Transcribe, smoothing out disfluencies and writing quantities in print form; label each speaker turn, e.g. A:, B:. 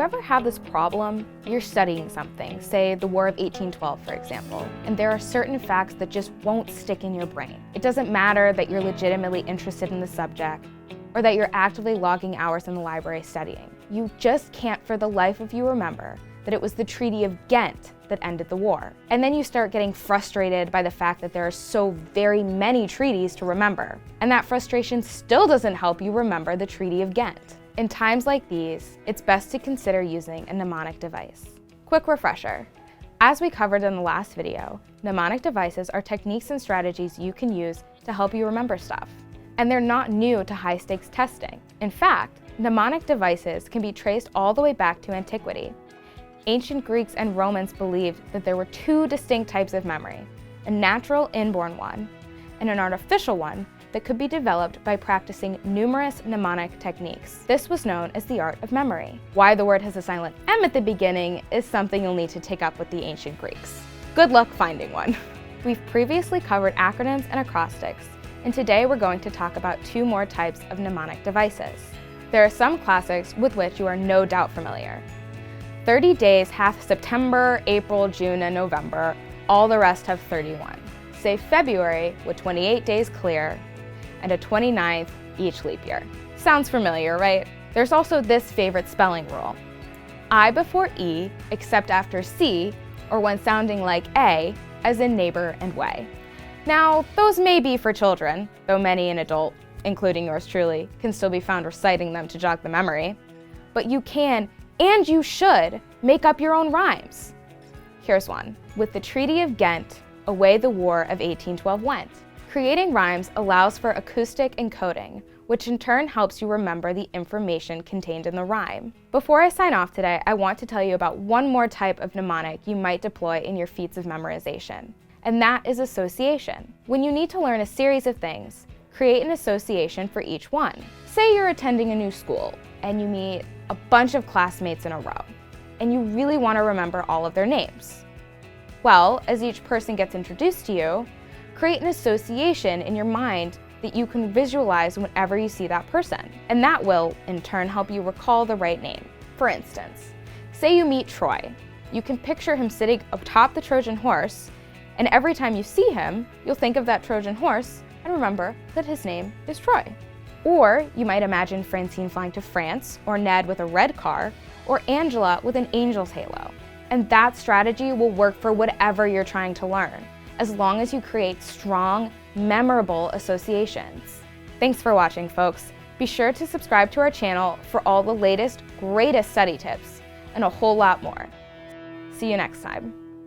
A: ever have this problem? You're studying something, say the War of 1812, for example, and there are certain facts that just won't stick in your brain. It doesn't matter that you're legitimately interested in the subject or that you're actively logging hours in the library studying. You just can't for the life of you remember that it was the Treaty of Ghent that ended the war. And then you start getting frustrated by the fact that there are so very many treaties to remember. And that frustration still doesn't help you remember the Treaty of Ghent. In times like these, it's best to consider using a mnemonic device. Quick refresher. As we covered in the last video, mnemonic devices are techniques and strategies you can use to help you remember stuff. And they're not new to high-stakes testing. In fact, mnemonic devices can be traced all the way back to antiquity. Ancient Greeks and Romans believed that there were two distinct types of memory, a natural inborn one and an artificial one that could be developed by practicing numerous mnemonic techniques. This was known as the art of memory. Why the word has a silent M at the beginning is something you'll need to take up with the ancient Greeks. Good luck finding one. We've previously covered acronyms and acrostics, and today we're going to talk about two more types of mnemonic devices. There are some classics with which you are no doubt familiar. 30 days have September, April, June, and November. All the rest have 31. Say February with 28 days clear and a 29th each leap year. Sounds familiar, right? There's also this favorite spelling rule. I before E, except after C, or when sounding like A, as in neighbor and way. Now, those may be for children, though many an adult, including yours truly, can still be found reciting them to jog the memory. But you can, and you should, make up your own rhymes. Here's one. With the Treaty of Ghent, away the War of 1812 went. Creating rhymes allows for acoustic encoding, which in turn helps you remember the information contained in the rhyme. Before I sign off today, I want to tell you about one more type of mnemonic you might deploy in your feats of memorization, and that is association. When you need to learn a series of things, create an association for each one. Say you're attending a new school, and you meet a bunch of classmates in a row, and you really want to remember all of their names. Well, as each person gets introduced to you, create an association in your mind that you can visualize whenever you see that person, and that will, in turn, help you recall the right name. For instance, say you meet Troy. You can picture him sitting atop the Trojan horse, and every time you see him, you'll think of that Trojan horse and remember that his name is Troy. Or you might imagine Francine flying to France, or Ned with a red car, or Angela with an angel's halo. And that strategy will work for whatever you're trying to learn, as long as you create strong, memorable associations. Thanks for watching, folks. Be sure to subscribe to our channel for all the latest, greatest study tips, and a whole lot more. See you next time.